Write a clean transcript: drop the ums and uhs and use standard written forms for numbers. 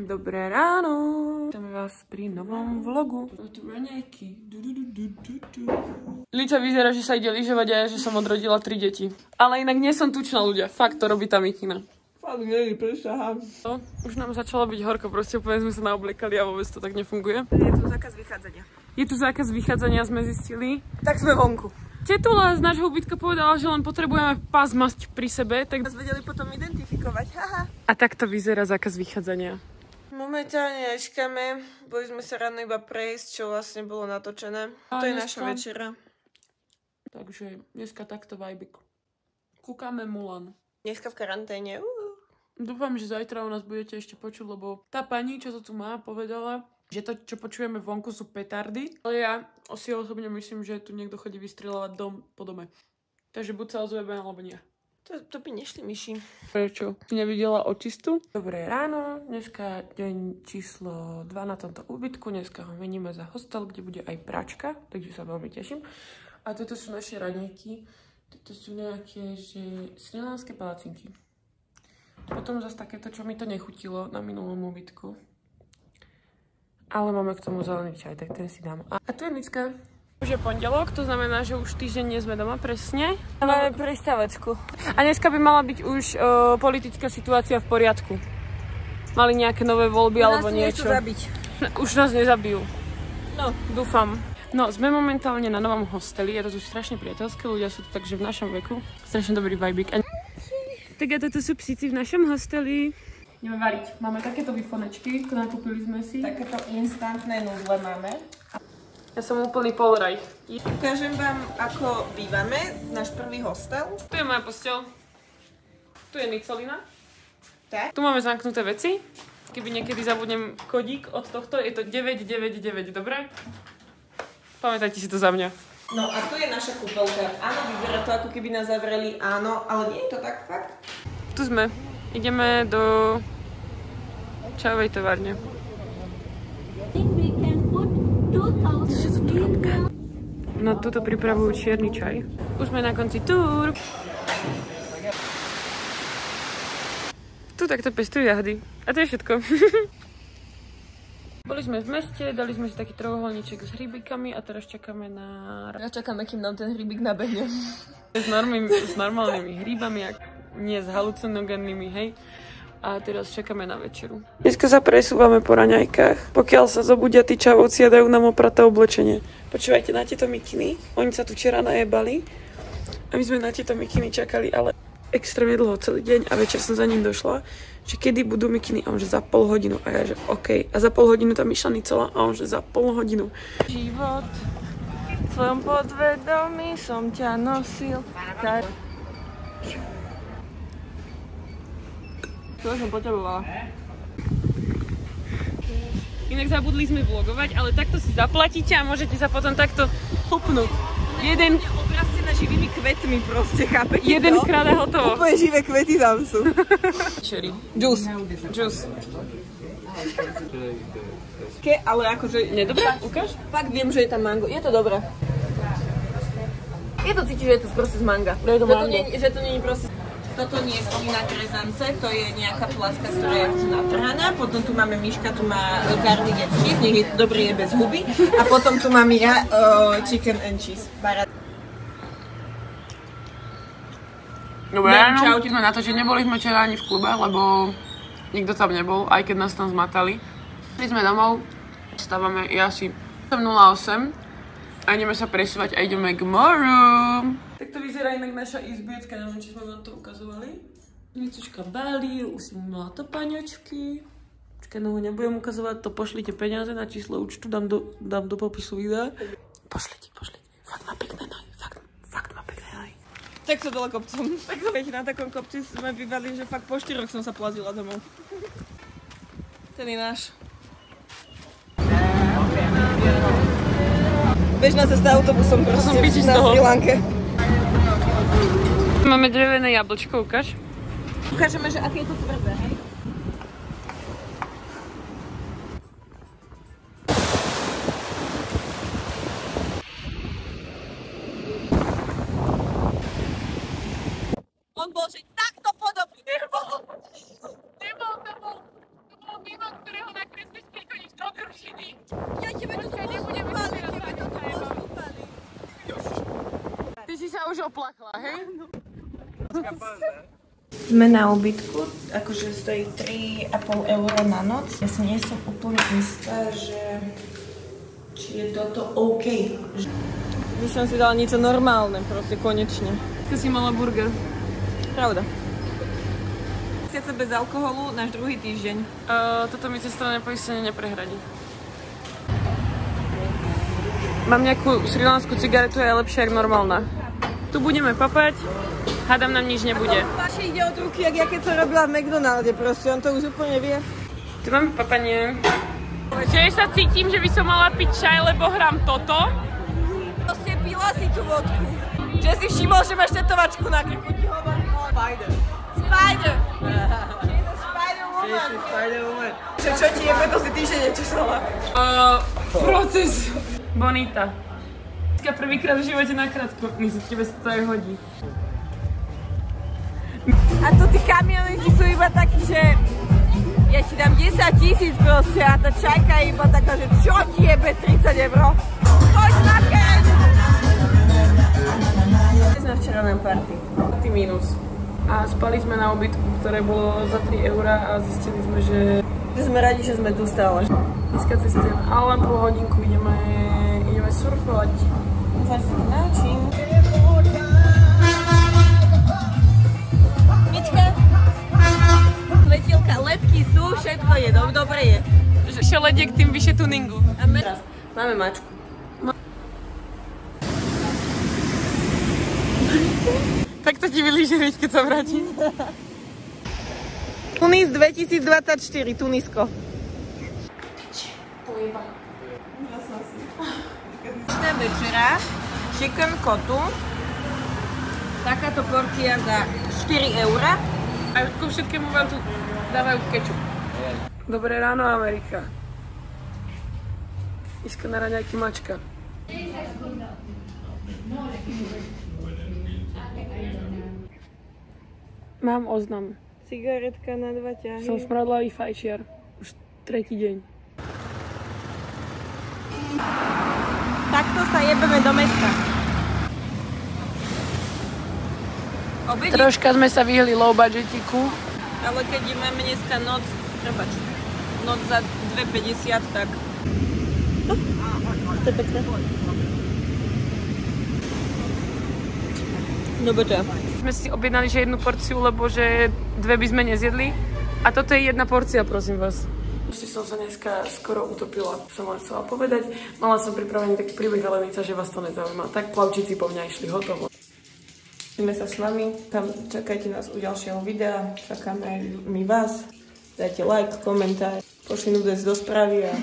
Dobré ráno. Vítame vás pri novom vlogu. Tu raňajky. Lica vyzerá, že sa ide lyžovať a ja, že som odrodila 3 deti. Ale inak nie som tučná, ľudia. Fakt, to robí tá mikina. Fakt, nie, prešahám. Už nám začalo byť horko, proste úplne sme sa naobliekali a vôbec to tak nefunguje. Je tu zákaz vychádzania. Je tu zákaz vychádzania, sme zistili. Tak sme vonku. Tetula z nášho ubytka povedala, že len potrebujeme pás mať pri sebe, tak Nás vedeli potom identifikovať, haha. A takto vyzerá zákaz vychádzania. Momentálne ačkame, boli sme sa ráno iba prejsť, čo vlastne bolo natočené. To je naša večera. Takže dneska takto vibik. Kúkame Mulan. Dneska v karanténe. Dúfam, že zajtra u nás budete ešte počuť, lebo tá pani, čo to tu má, povedala, že to, čo počujeme vonku, sú petardy. Ale ja si osobne myslím, že tu niekto chodí vystreľovať dom po dome. Takže buď sa ozveme, alebo nie. To by nešli myši. Prečo? Si nevidela očistu? Dobré ráno. Dneska deň číslo 2 na tomto úbytku. Dneska ho meníme za hostel, kde bude aj pračka, takže sa veľmi teším. A toto sú naše raňajky. Toto sú nejaké, že srilanské palacinky. Potom zase takéto, čo mi to nechutilo na minulom úbytku. Ale máme k tomu zelený čaj, tak ten si dám. A tu je Nicka. Už je pondelok, to znamená, že už týždeň nie sme doma, presne. Máme prestávečku. A dneska by mala byť už politická situácia v poriadku. Mali nejaké nové voľby alebo niečo. Zabiť. Už nás nezabijú. No, dúfam. No, sme momentálne na novom hosteli, je to tu strašne priateľské, ľudia sú tu takže v našom veku. Strašne dobrý vibík. Tak a toto sú psíci v našom hosteli. Ideme variť. Máme takéto bifonečky, nakúpili sme si. Takéto instantné nudle máme. Ja som úplný polraj. Ukážem vám, ako bývame, náš prvý hostel. Tu je moja posteľ. Tu je Nicolina. Tak. Tu máme zamknuté veci. Keby niekedy zabudnem kodík od tohto, je to 999, dobre? Pamätajte si to za mňa. No a tu je naša kúpeľka. Áno, vyzerá to, ako keby nás zavreli, áno, ale nie je to tak fakt. Tu sme. Ideme do čajovej továrne. No tuto pripravujú čierny čaj. Už sme na konci túr. Tu takto pestujú jahody. A to je všetko. Boli sme v meste, dali sme si taký trojuholníček s hríbikami a teraz čakáme na... Ja čakáme, kým nám ten hríbik nabehne. S normálnymi hríbami, nie s halucinogennými, hej. A teraz čakáme na večeru. Dneska sa presúvame po raňajkách. Pokiaľ sa zobudia tí čavovci a dajú nám opraté oblečenie. Počúvajte, na tieto mikiny. Oni sa tu včera najebali. A my sme na tieto mikiny čakali, ale extrémne dlho, celý deň. A večer som za ním došla, že kedy budú mikiny. A on že za pol hodinu. A ja že OK. A za pol hodinu tam išla Nicola. A on že za pol hodinu. Život v svojom podvedomí som ťa nosil. To som potrebovala. Inak zabudli sme vlogovať, ale takto si zaplatíte a môžete sa potom takto hopnúť. Jeden... Obrastená živými kvetmi proste, chápete? Jedenkrát a hotovo. Úplne živé kvety tam sú. Cherry. Juice. Ale akože... Nie, dobré? Ukáž? Fakt viem, že je tam mango. Je to dobré. Je to cítiť, že je to proste z manga. Že to nie je proste... Toto nie je slina krezance, to je nejaká pláska, ktorá je už natrhaná. Potom tu máme Myška, tu má garlic and cheese, nech je dobrý, je bez huby. A potom tu mám ja chicken and cheese. Dobre, čaute. Sme na to, že neboli sme včera ani v klube, lebo nikto tam nebol, aj keď nás tam zmatali. Šli sme domov, stávame asi 08 a ideme sa presúvať a ideme k moru. Tak to vyzerá inak naša izbietka, neviem, či sme vám to ukazovali. Nicučka balí, už si mala topáňočky. Počkaj, no nebudem ukazovať, to pošlite peniaze na číslo účtu, dám do popisu videa. Pošlite. Fakt má pekné nohy, fakt má pekné nohy. Tak to dole kopcom. Tak na takom kopci sme bývali, že fakt po 4 rokoch som sa plazila domov. Ten je náš. Bežná cesta autobusom proste na Sri Lanke. Máme drevené jablčko, ukáž. Ukážeme, že aké je to tvrdé, hej? On bol, že takto podobný nebol. To bol mimo, ktorého doplachla, hej? Sme na ubytku, akože stojí 3,5 € na noc. Ja si nie som úplne istá, že či je toto OK. By som si dala niečo normálne, proste konečne. Ty si mala burger. Pravda. Mesiace bez alkoholu, náš druhý týždeň. Toto mi cestovné poistenie neprehradí. Mám nejakú srilanskú cigaretu, je lepšia ako normálna. Tu budeme papať. Hádam, nám nič nebude. Vaše ide od ruky, jak ja keď som robila v McDonalde, proste, on to už úplne vie. Tu máme papanie. Že sa cítim, že by som mala piť čaj, lebo hrám toto. Proste pila si tú vodku. Že si všimol, že máš tetovačku na krku, ti hovorím. Spider. Spider. She's a Spider-Woman. She's a Spider-Woman. Čo ti jebe, to si týždeň nečesala? Proces. Bonita. Prvýkrát v živote nakrátko. Myslím, tebe sa to aj hodí. A tu tí kamionisti sú iba takí, že ja ti dám 10 000 proste a tá čajka je iba taká, že čo ti jebe 30 €? Choď na keň! Sme včera na party. Ty mínus. A spali sme na ubytku, ktoré bolo za 3 € a zistili sme, že sme radi, že sme tu stále. dneska cestujem, ale pol hodinku ideme surfovať. Zač sa to naučím. Letielka, letky sú, všetko je, dobre je. Vyššie lediek, tým vyššie tuningu. A máme mačku. Tak to ti vylíže, keď sa vráti. Tunis 2024, Tunisko. Večera, chicken kotu. Takáto porcia za 4 €. A ku všetkému vám tu dávajú kečup. Dobré ráno, Amerika. Iska na raňajky mačka. Mám oznam. Cigaretka na 2 ťahy. Som smradlavý fajčiar. Už 3. deň. Takto sa jebeme do mesta. Obedík. Troška sme sa vyhli low budgetiku. Ale keď máme dneska noc, prepač, noc za 2,50, tak... To je pekné. Dobre to je. Sme si objednali, že 1 porciu, lebo že 2 by sme nezjedli. A toto je 1 porcia, prosím vás. Ešte som sa dneska skoro utopila, som vám chcela povedať. Mala som pripravený taký príbeh, ale víte, že vás to nezaujíma. Tak plavčíci po mňa išli, hotovo. Ideme sa s vami, tam čakajte nás u ďalšieho videa, čakáme aj my vás. Dajte like, komentár, pošli nudes do správy a